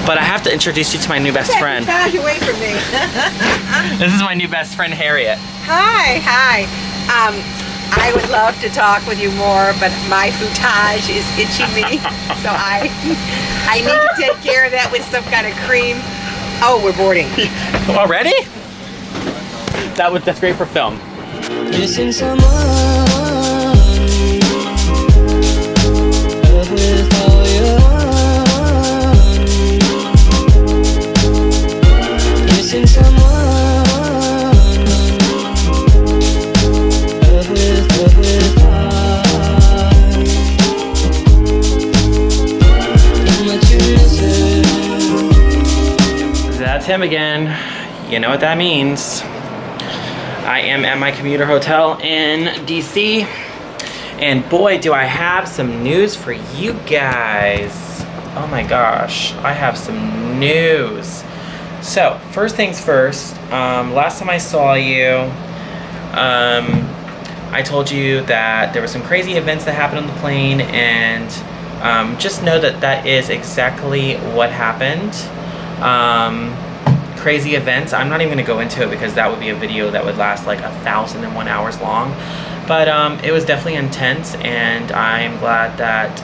But I have to introduce you to my new best friend. Get away from me. This is my new best friend, Harriet. Hi. I would love to talk with you more, but my footage is itching me, so I need to take care of that with some kind of cream. Oh, we're boarding. Already? That's great for film. Missing someone, love with all your heart. Missing someone, love with heart. How much you miss her. That's him again. You know what that means. I am at my commuter hotel in DC, and boy do I have some news for you guys. Oh my gosh, I have some news. So first things first, last time I saw you, I told you that there were some crazy events that happened on the plane, and just know that that is exactly what happened. Crazy events. I'm not even going to go into it because that would be a video that would last like 1,001 hours long. But it was definitely intense, and I'm glad that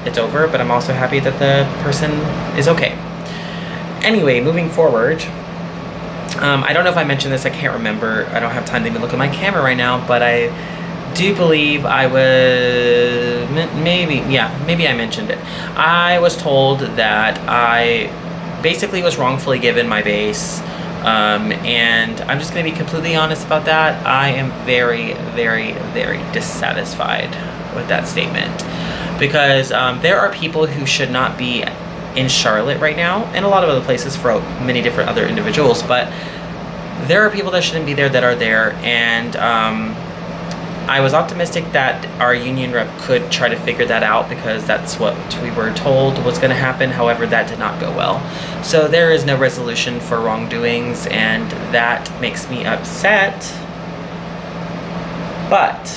it's over, but I'm also happy that the person is okay. Anyway, moving forward, I don't know if I mentioned this, I can't remember. I don't have time to even look at my camera right now, but I do believe I was, maybe I mentioned it. I was told that I basically was wrongfully given my base, and I'm just going to be completely honest about that. I am very, very, very dissatisfied with that statement, because there are people who should not be in Charlotte right now, and a lot of other places for many different other individuals, but there are people that shouldn't be there that are there, and I was optimistic that our union rep could try to figure that out, because that's what we were told was going to happen. However, that did not go well. So there is no resolution for wrongdoings, and that makes me upset. But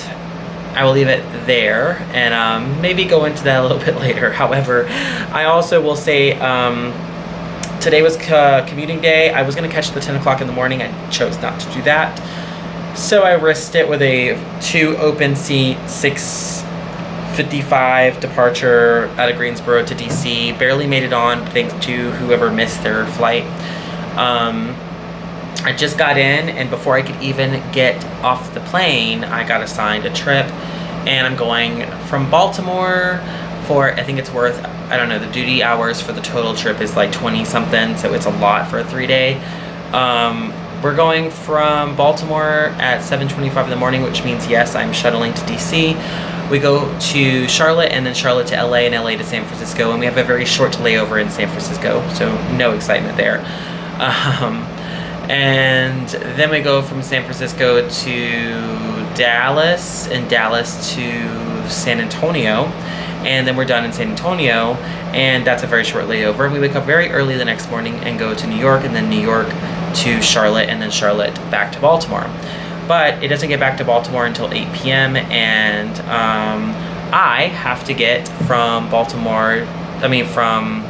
I will leave it there, and maybe go into that a little bit later. However, I also will say today was commuting day. I was going to catch the 10 o'clock in the morning. I chose not to do that. So I risked it with a 2 open seat, 6:55 departure out of Greensboro to DC. Barely made it on, thanks to whoever missed their flight. I just got in, and before I could even get off the plane, I got assigned a trip, and I'm going from Baltimore for, I think it's worth, I don't know, the duty hours for the total trip is like 20 something, so it's a lot for a 3-day. We're going from Baltimore at 7:25 in the morning, which means, yes, I'm shuttling to DC. We go to Charlotte, and then Charlotte to LA, and LA to San Francisco, and we have a very short layover in San Francisco, so no excitement there. And then we go from San Francisco to Dallas, and Dallas to San Antonio, and then we're done in San Antonio, and that's a very short layover. We wake up very early the next morning and go to New York, and then New York to Charlotte, and then Charlotte back to Baltimore. But it doesn't get back to Baltimore until 8 p.m. and I have to get from Baltimore, from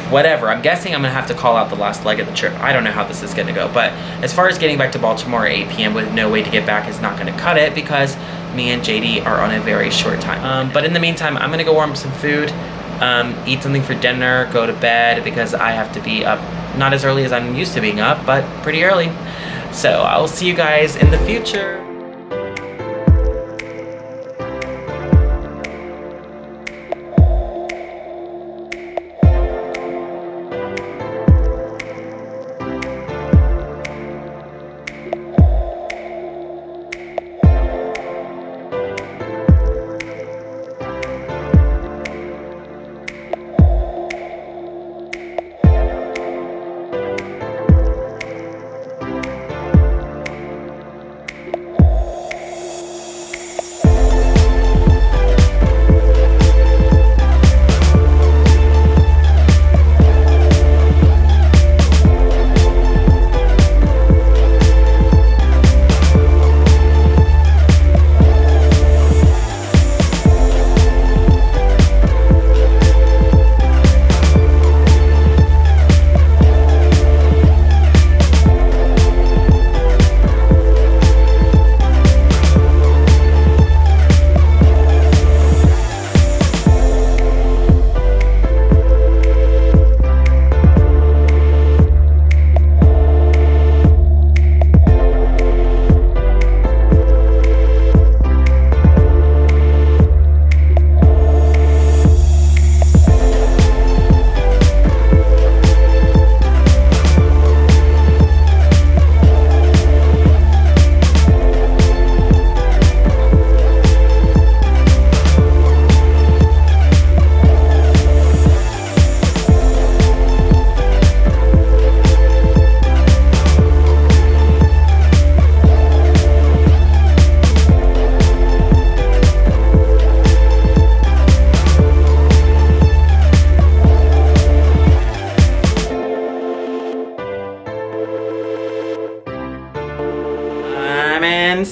whatever. I'm guessing I'm gonna have to call out the last leg of the trip. I don't know how this is gonna go, but as far as getting back to Baltimore at 8 p.m. with no way to get back is not gonna cut it, because me and JD are on a very short time. But in the meantime, I'm gonna go warm up some food, eat something for dinner, go to bed, because I have to be up not as early as I'm used to being up, but pretty early. So I'll see you guys in the future.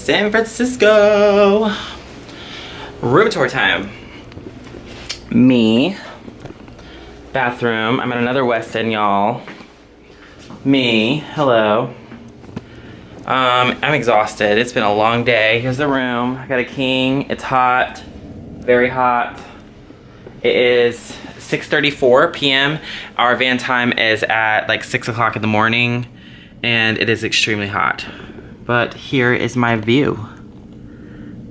San Francisco. Room tour time. Me. Bathroom. I'm at another Westin, y'all. Me. Hello. I'm exhausted. It's been a long day. Here's the room. I got a king. It's hot. Very hot. It is 6:34 p.m. Our van time is at like 6 o'clock in the morning, and it is extremely hot. But here is my view.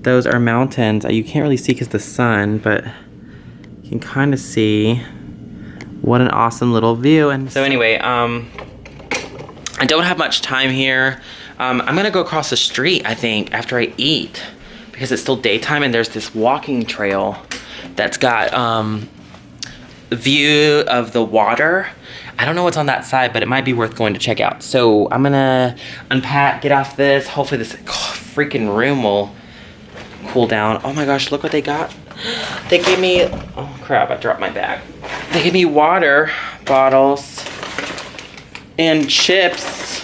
Those are mountains. You can't really see because of the sun, but you can kind of see what an awesome little view. And so anyway, I don't have much time here. I'm gonna go across the street, I think, after I eat, because it's still daytime, and there's this walking trail that's got view of the water. I don't know what's on that side, but it might be worth going to check out. So I'm gonna unpack, get off this. Hopefully this freaking room will cool down. Oh my gosh, look what they got. They gave me, oh crap, I dropped my bag. They gave me water bottles and chips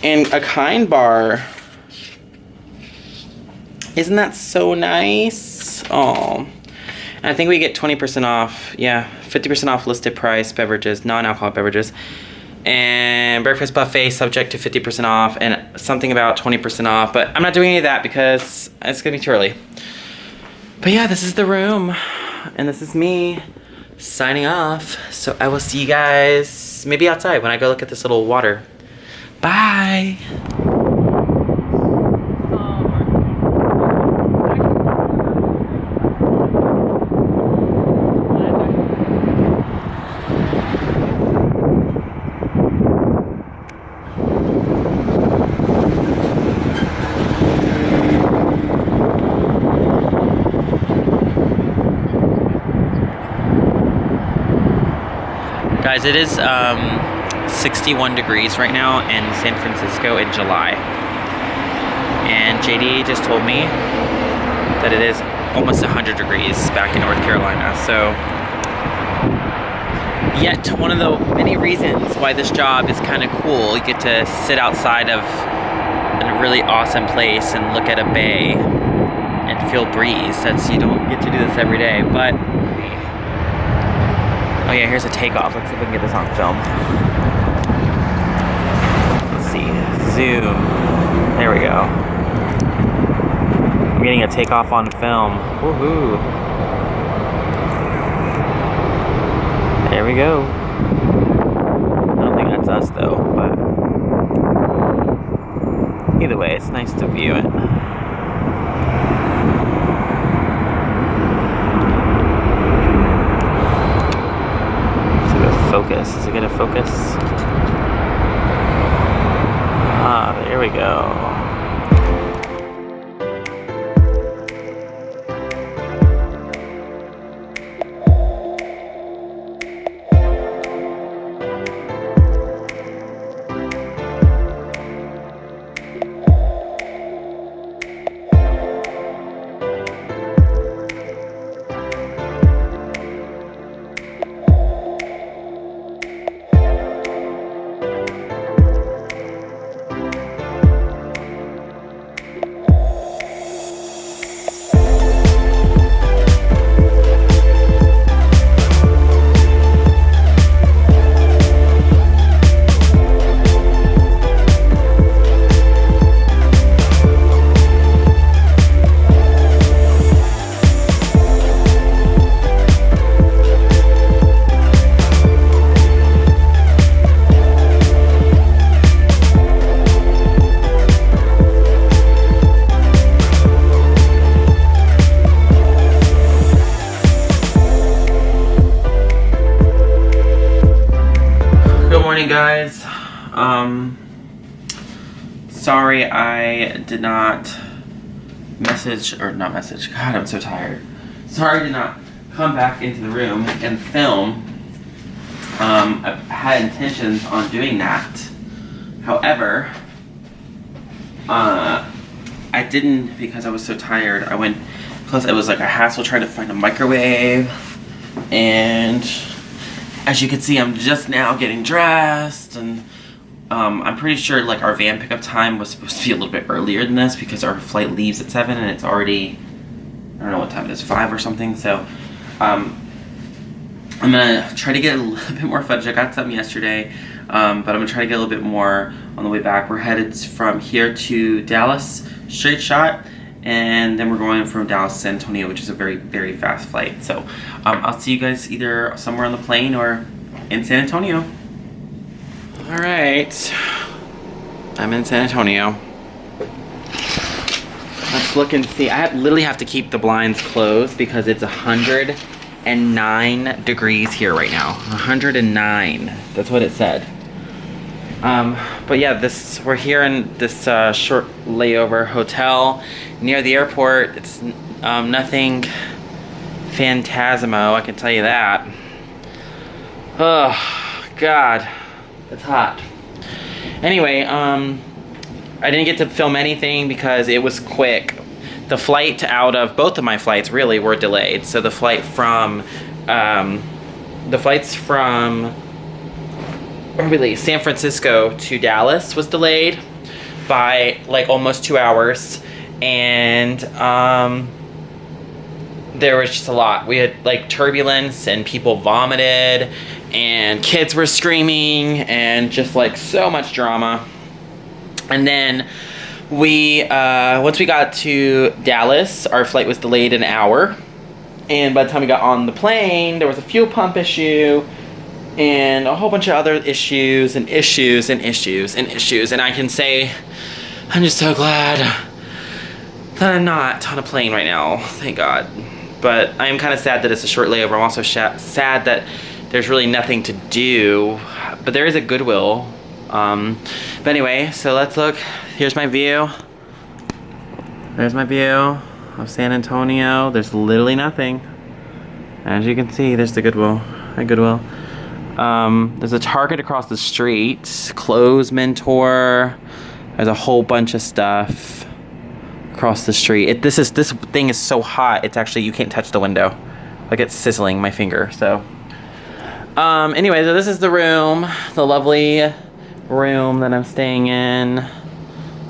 and a Kind bar. Isn't that so nice? Oh. And I think we get 20% off. Yeah, 50% off listed price beverages, non-alcoholic beverages. And breakfast buffet subject to 50% off, and something about 20% off. But I'm not doing any of that because it's gonna be too early. But yeah, this is the room. And this is me signing off. So I will see you guys maybe outside when I go look at this little water. Bye. Guys, it is 61 degrees right now in San Francisco in July. And JD just told me that it is almost 100 degrees back in North Carolina. So, yet one of the many reasons why this job is kind of cool. You get to sit outside of a really awesome place and look at a bay and feel breeze. You don't get to do this every day, but oh yeah, here's a takeoff. Let's see if we can get this on film. Let's see, zoom. There we go. I'm getting a takeoff on film. Woohoo. There we go. I don't think that's us though, but either way, it's nice to view it. Focus. Is it gonna focus? Ah, there we go. Morning, guys. Sorry I did not message. God, I'm so tired. Sorry I did not come back into the room and film. I had intentions on doing that. However, I didn't because I was so tired. Plus it was like a hassle trying to find a microwave, and as you can see, I'm just now getting dressed and I'm pretty sure like our van pickup time was supposed to be a little bit earlier than this because our flight leaves at 7 and it's already, I don't know what time it is, 5 or something. So I'm gonna try to get a little bit more footage. I got some yesterday, but I'm gonna try to get a little bit more on the way back. We're headed from here to Dallas, straight shot, and then we're going from Dallas to San Antonio, which is a very, very fast flight. So I'll see you guys either somewhere on the plane or in San Antonio. All right, I'm in San Antonio. Let's look and see. I literally have to keep the blinds closed because it's 109 degrees here right now. 109, that's what it said. But yeah, we're here in this short layover hotel near the airport. It's nothing phantasmo, I can tell you that. Oh, God, it's hot. Anyway, I didn't get to film anything because it was quick. The flight out of, both of my flights really were delayed. So the flights from San Francisco to Dallas was delayed by like almost 2 hours. And there was just a lot. We had like turbulence and people vomited and kids were screaming and just like so much drama. And then once we got to Dallas, our flight was delayed an hour. And by the time we got on the plane, there was a fuel pump issue and a whole bunch of other issues and issues and issues and issues. And I can say, I'm just so glad that I'm not on a plane right now, thank God. But I am kind of sad that it's a short layover. I'm also sad that there's really nothing to do, but there is a Goodwill. But anyway, so let's look. Here's my view. There's my view of San Antonio. There's literally nothing. As you can see, there's the Goodwill. Hi, Goodwill. There's a Target across the street. Clothes Mentor. There's a whole bunch of stuff across the street. This thing is so hot. It's actually, you can't touch the window. Like it's sizzling my finger. So, anyway, so this is the room, the lovely room that I'm staying in.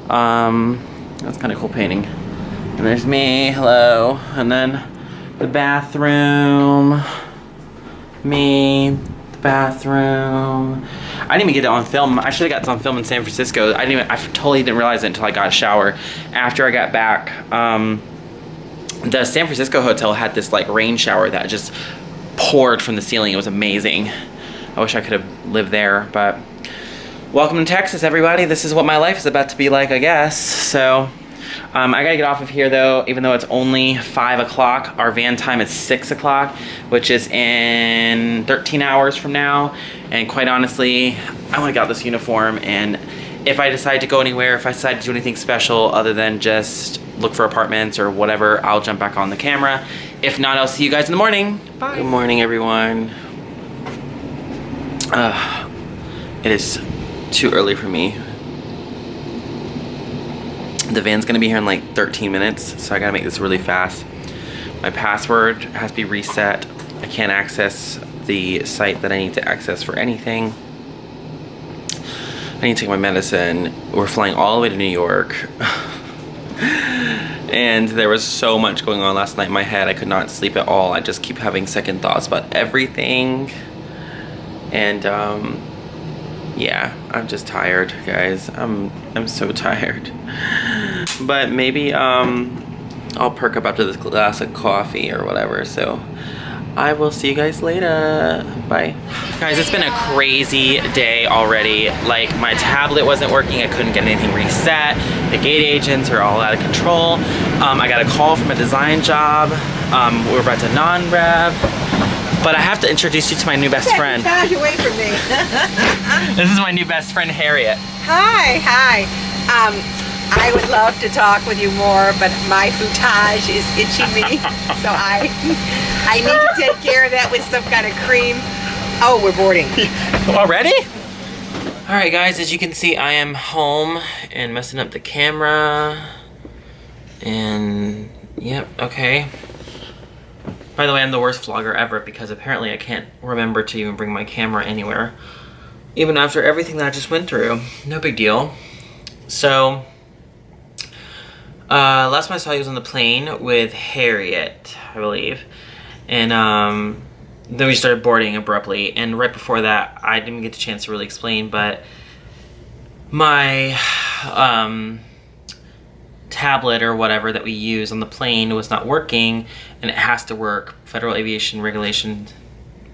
That's kind of cool painting. And there's me, hello. And then the bathroom, me, the bathroom. I didn't even get it on film. I should have got it on film in San Francisco. I totally didn't realize it until I got a shower. After I got back, the San Francisco hotel had this like rain shower that just poured from the ceiling. It was amazing. I wish I could have lived there, but welcome to Texas, everybody. This is what my life is about to be like, I guess. So, I gotta get off of here though, even though it's only 5 o'clock. Our van time is 6 o'clock, which is in 13 hours from now. And quite honestly, I wanna get out this uniform, and if I decide to go anywhere, if I decide to do anything special other than just look for apartments or whatever, I'll jump back on the camera. If not, I'll see you guys in the morning. Bye. Good morning, everyone. It is too early for me. The van's gonna be here in like 13 minutes, so I gotta make this really fast. My password has to be reset. I can't access the site that I need to access for anything. I need to take my medicine. We're flying all the way to New York. And there was so much going on last night in my head. I could not sleep at all. I just keep having second thoughts about everything. And yeah, I'm just tired, guys. I'm so tired. But maybe I'll perk up after this glass of coffee or whatever. So I will see you guys later. Bye. Guys, it's been a crazy day already. Like, my tablet wasn't working. I couldn't get anything reset. The gate agents are all out of control. I got a call from a design job. We're about to non-rev. But I have to introduce you to my new best friend. Get away from me. This is my new best friend, Harriet. Hi. I would love to talk with you more, but my footage is itching me. So I need to take care of that with some kind of cream. Oh, we're boarding. Already? All right, guys, as you can see, I am home and messing up the camera. And, yep, okay. By the way, I'm the worst vlogger ever because apparently I can't remember to even bring my camera anywhere. even after everything that I just went through. No big deal. So, last time I saw you was on the plane with Harriet, I believe. And then we started boarding abruptly. And right before that, I didn't get the chance to really explain, but my tablet or whatever that we use on the plane was not working, and it has to work. Federal aviation regulations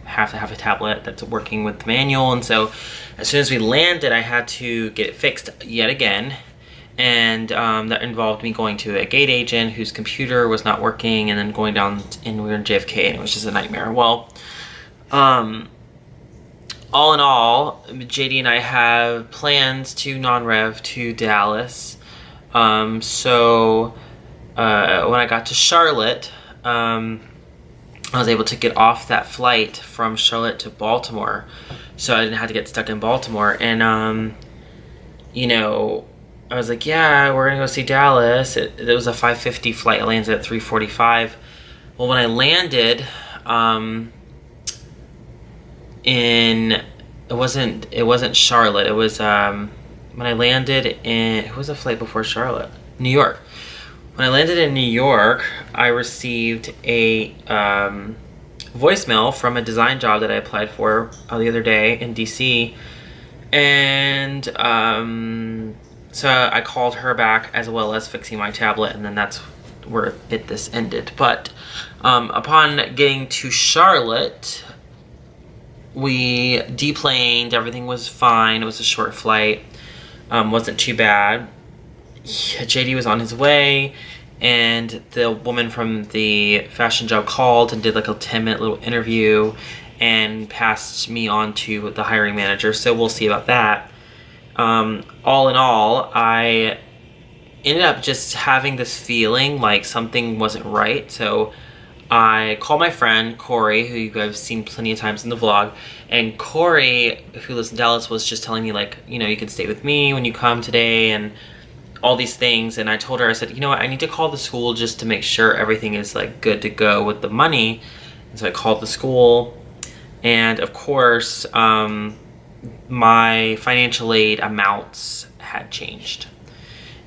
have to have a tablet that's working with the manual, and so as soon as we landed, I had to get it fixed yet again, and that involved me going to a gate agent whose computer was not working, and then going down, and we were in JFK, and it was just a nightmare. Well, all in all, JD and I have plans to non-rev to Dallas. So when I got to Charlotte, I was able to get off that flight from Charlotte to Baltimore, so I didn't have to get stuck in Baltimore. And you know, I was like, yeah, we're gonna go see Dallas. It was a 5:50 flight. It lands at 3:45. Well, when I landed, it wasn't Charlotte. It was when I landed in, who was the flight before Charlotte? New York. When I landed in New York, I received a voicemail from a design job that I applied for the other day in DC, and so I called her back as well as fixing my tablet, and then that's where this ended. But upon getting to Charlotte, we deplaned. Everything was fine. It was a short flight. Wasn't too bad. JD was on his way, and the woman from the fashion job called and did like a 10-minute little interview and passed me on to the hiring manager, so we'll see about that. All in all, I ended up just having this feeling like something wasn't right, so I called my friend Corey, who you guys have seen plenty of times in the vlog, and Corey, who lives in Dallas, was just telling me, like, you know, you can stay with me when you come today and all these things. And I told her, I said, you know what, I need to call the school just to make sure everything is like good to go with the money. And so I called the school, and of course my financial aid amounts had changed,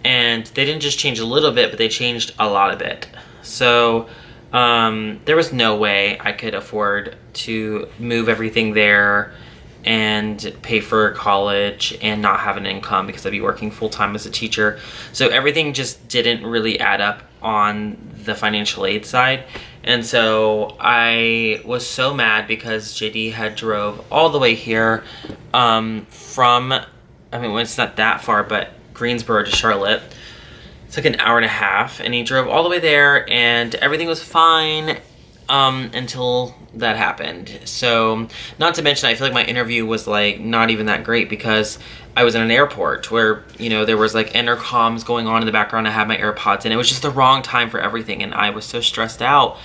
and they didn't just change a little bit, but they changed a lot of it. So there was no way I could afford to move everything there and pay for college and not have an income, because I'd be working full-time as a teacher. So everything just didn't really add up on the financial aid side. And so I was so mad because JD had drove all the way here from, I mean, well, it's not that far, but Greensboro to Charlotte. It's like an hour and a half, and he drove all the way there, and everything was fine until that happened. So, not to mention, I feel like my interview was like not even that great, because I was in an airport where, you know, there was like intercoms going on in the background. I had my AirPods, and it was just the wrong time for everything, and I was so stressed out.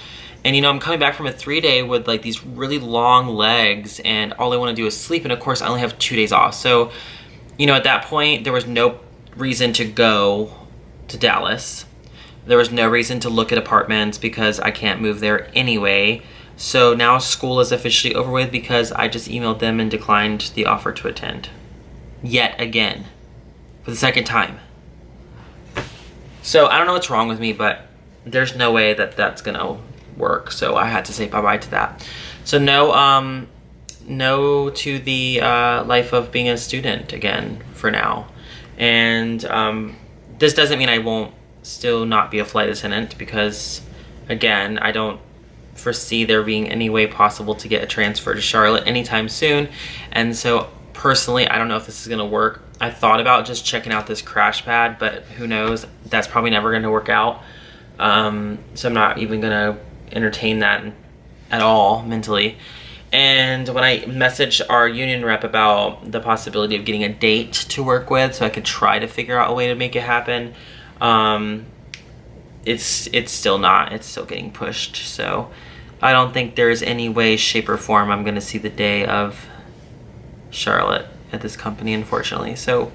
And, you know, I'm coming back from a 3-day with like these really long legs, and all I want to do is sleep, and of course I only have 2 days off. So, you know, at that point there was no reason to go to Dallas. There was no reason to look at apartments because I can't move there anyway. So now school is officially over with because I just emailed them and declined the offer to attend. Yet again. For the second time. So I don't know what's wrong with me, but there's no way that that's gonna work. So I had to say bye-bye to that. So no to the life of being a student again for now. And this doesn't mean I won't still not be a flight attendant, because again, I don't foresee there being any way possible to get a transfer to Charlotte anytime soon. And so personally, I don't know if this is gonna work. I thought about just checking out this crash pad, but who knows, that's probably never gonna work out. So I'm not even gonna entertain that at all mentally. And when I messaged our union rep about the possibility of getting a date to work with so I could try to figure out a way to make it happen, it's still not. It's still getting pushed. So I don't think there's any way, shape, or form I'm going to see the day of Charlotte at this company, unfortunately. So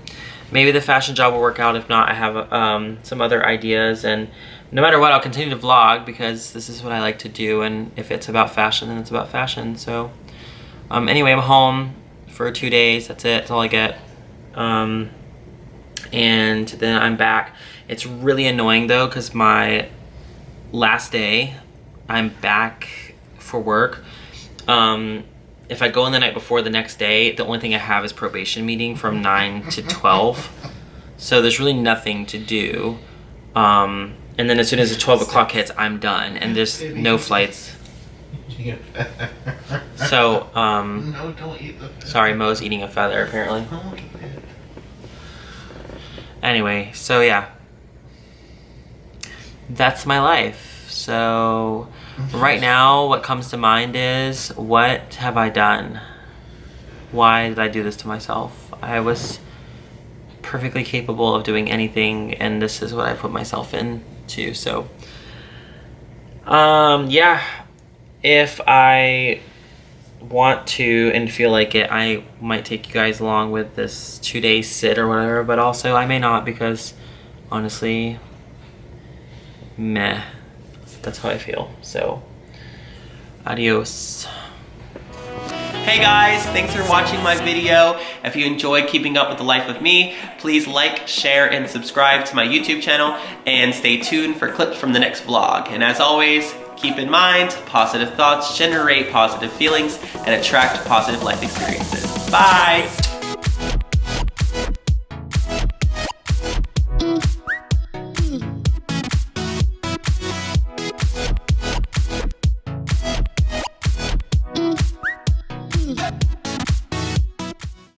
maybe the fashion job will work out. If not, I have some other ideas, and no matter what, I'll continue to vlog because this is what I like to do, and if it's about fashion, then it's about fashion. So anyway, I'm home for 2 days. That's it. That's all I get. And then I'm back. It's really annoying though, because my last day, I'm back for work. If I go in the night before the next day, the only thing I have is probation meeting from 9 to 12. So there's really nothing to do. And then as soon as the 12 o'clock hits, I'm done. And there's no flights. So, No, don't eat the feather. sorry, Mo's eating a feather apparently. Don't eat it. Anyway, so yeah. That's my life. So right now what comes to mind is, what have I done? Why did I do this to myself? I was perfectly capable of doing anything, and this is what I put myself into. So yeah, if I want to and feel like it, I might take you guys along with this 2-day sit or whatever, but also I may not, because honestly, meh, that's how I feel. So adios. Hey guys, thanks for watching my video. If you enjoyed keeping up with the life with me, please like, share, and subscribe to my YouTube channel, and stay tuned for clips from the next vlog. And as always, keep in mind, positive thoughts generate positive feelings and attract positive life experiences. Bye!